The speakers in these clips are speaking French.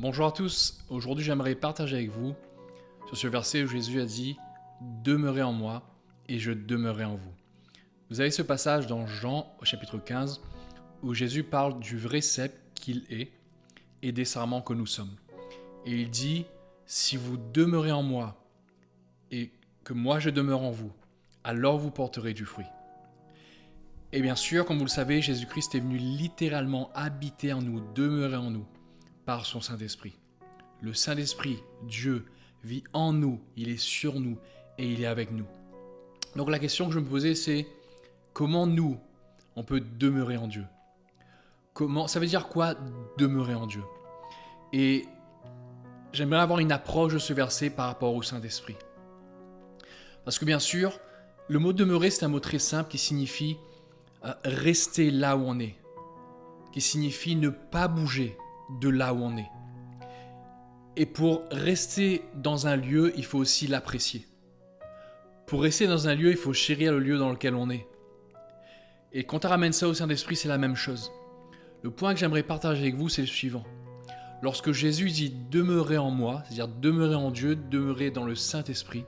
Bonjour à tous, aujourd'hui j'aimerais partager avec vous sur ce verset où Jésus a dit « Demeurez en moi et je demeurerai en vous ». Vous avez ce passage dans Jean au chapitre 15 où Jésus parle du vrai cep qu'il est et des sarments que nous sommes. Et il dit « Si vous demeurez en moi et que moi je demeure en vous, alors vous porterez du fruit ». Et bien sûr, comme vous le savez, Jésus-Christ est venu littéralement habiter en nous, demeurer en nous, par son Saint-Esprit. Le Saint-Esprit, Dieu, vit en nous, il est sur nous et il est avec nous. Donc la question que je me posais, c'est comment nous, on peut demeurer en Dieu ? Ça veut dire quoi demeurer en Dieu ? Et j'aimerais avoir une approche de ce verset par rapport au Saint-Esprit. Parce que bien sûr, le mot demeurer, c'est un mot très simple qui signifie rester là où on est, qui signifie ne pas bouger de là où on est. Et pour rester dans un lieu, il faut aussi l'apprécier. Pour rester dans un lieu, il faut chérir le lieu dans lequel on est. Et quand on ramène ça au Saint-Esprit, c'est la même chose. Le point que j'aimerais partager avec vous, c'est le suivant. Lorsque Jésus dit « demeurer en moi », c'est-à-dire demeurer en Dieu, demeurer dans le Saint-Esprit,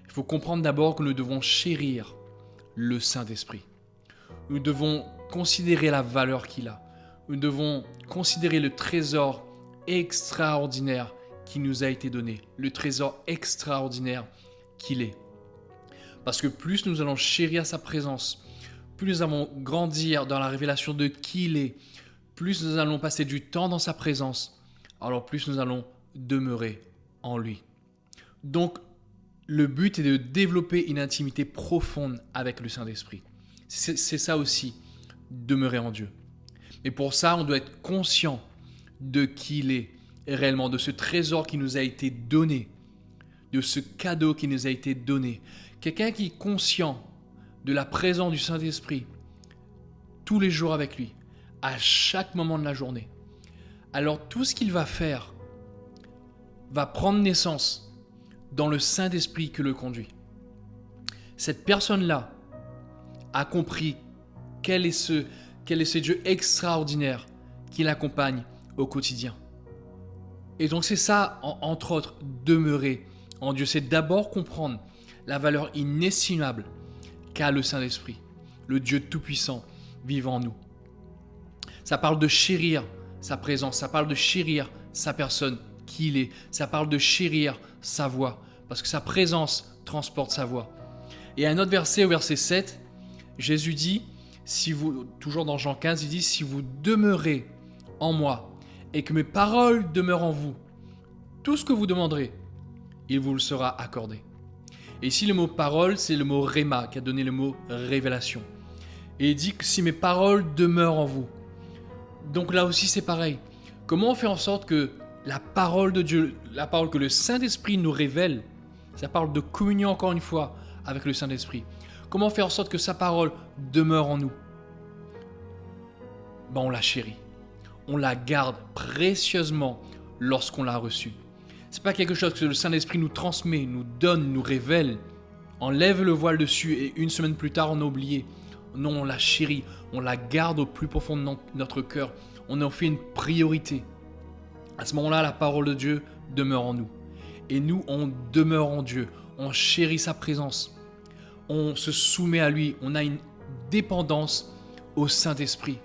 il faut comprendre d'abord que nous devons chérir le Saint-Esprit. Nous devons considérer la valeur qu'il a. Nous devons considérer le trésor extraordinaire qui nous a été donné, le trésor extraordinaire qu'il est. Parce que plus nous allons chérir sa présence, plus nous allons grandir dans la révélation de qui il est, plus nous allons passer du temps dans sa présence, alors plus nous allons demeurer en lui. Donc, le but est de développer une intimité profonde avec le Saint-Esprit. C'est ça aussi, demeurer en Dieu. Et pour ça, on doit être conscient de qui il est réellement, de ce trésor qui nous a été donné, de ce cadeau qui nous a été donné. Quelqu'un qui est conscient de la présence du Saint-Esprit tous les jours avec lui, à chaque moment de la journée. Alors tout ce qu'il va faire va prendre naissance dans le Saint-Esprit que le conduit. Cette personne-là a compris quel est ce Dieu extraordinaire qui l'accompagne au quotidien. Et donc c'est ça, entre autres, demeurer en Dieu. C'est d'abord comprendre la valeur inestimable qu'a le Saint-Esprit, le Dieu tout-puissant vivant en nous. Ça parle de chérir sa présence, ça parle de chérir sa personne, qui il est. Ça parle de chérir sa voix, parce que sa présence transporte sa voix. Et un autre verset, au verset 7, Jésus dit, toujours dans Jean 15, il dit « Si vous demeurez en moi et que mes paroles demeurent en vous, tout ce que vous demanderez, il vous le sera accordé. » Et ici, le mot « parole », c'est le mot « réma » qui a donné le mot « révélation ». Et il dit que si mes paroles demeurent en vous. Donc là aussi, c'est pareil. Comment on fait en sorte que la parole de Dieu, la parole que le Saint-Esprit nous révèle, ça parle de communion encore une fois avec le Saint-Esprit. Comment faire en sorte que sa parole demeure en nous ? On la chérit. On la garde précieusement lorsqu'on l'a reçue. Ce n'est pas quelque chose que le Saint-Esprit nous transmet, nous donne, nous révèle, enlève le voile dessus et une semaine plus tard on a oublié. Non, on la chérit, on la garde au plus profond de notre cœur. On en fait une priorité. À ce moment-là, la parole de Dieu demeure en nous. Et nous, on demeure en Dieu. On chérit sa présence. On se soumet à lui, on a une dépendance au Saint-Esprit.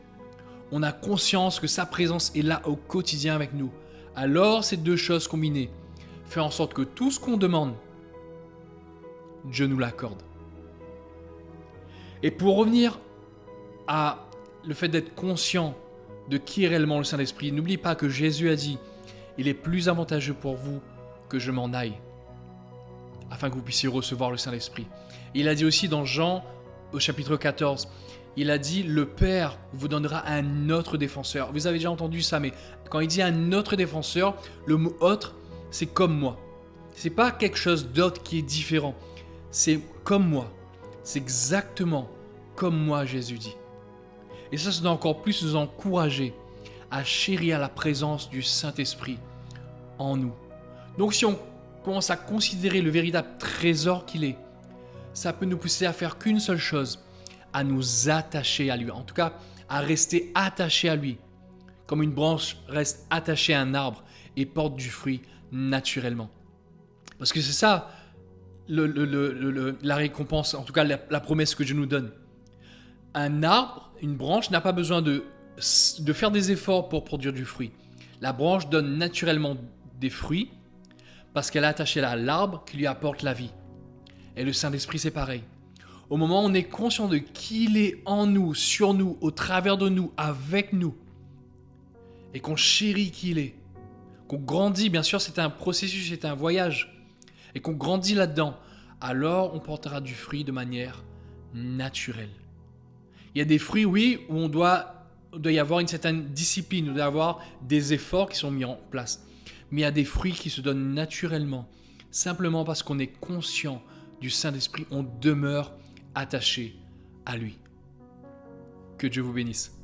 On a conscience que sa présence est là au quotidien avec nous. Alors, ces deux choses combinées font en sorte que tout ce qu'on demande, Dieu nous l'accorde. Et pour revenir à le fait d'être conscient de qui est réellement le Saint-Esprit, n'oubliez pas que Jésus a dit « Il est plus avantageux pour vous que je m'en aille » afin que vous puissiez recevoir le Saint-Esprit. Il a dit aussi dans Jean, au chapitre 14, il a dit « Le Père vous donnera un autre défenseur ». Vous avez déjà entendu ça, mais quand il dit un autre défenseur, le mot « autre », c'est comme moi. Ce n'est pas quelque chose d'autre qui est différent. C'est comme moi. C'est exactement comme moi, Jésus dit. Et ça doit encore plus nous encourager à chérir la présence du Saint-Esprit en nous. Donc si on commence à considérer le véritable trésor qu'il est, ça peut nous pousser à faire qu'une seule chose, à nous attacher à lui. En tout cas, à rester attaché à lui. Comme une branche reste attachée à un arbre et portent du fruit naturellement. Parce que c'est ça la récompense, en tout cas la promesse que Dieu nous donne. Un arbre, une branche n'a pas besoin de faire des efforts pour produire du fruit. La branche donne naturellement des fruits parce qu'elle est attachée à l'arbre qui lui apporte la vie. Et le Saint-Esprit, c'est pareil. Au moment où on est conscient de qui il est en nous, sur nous, au travers de nous, avec nous, et qu'on chérit qui il est, qu'on grandit, bien sûr c'est un processus, c'est un voyage, et qu'on grandit là-dedans, alors on portera du fruit de manière naturelle. Il y a des fruits, oui, où il doit y avoir une certaine discipline, il doit y avoir des efforts qui sont mis en place. Mais il y a des fruits qui se donnent naturellement, simplement parce qu'on est conscient du Saint-Esprit, on demeure attaché à lui. Que Dieu vous bénisse.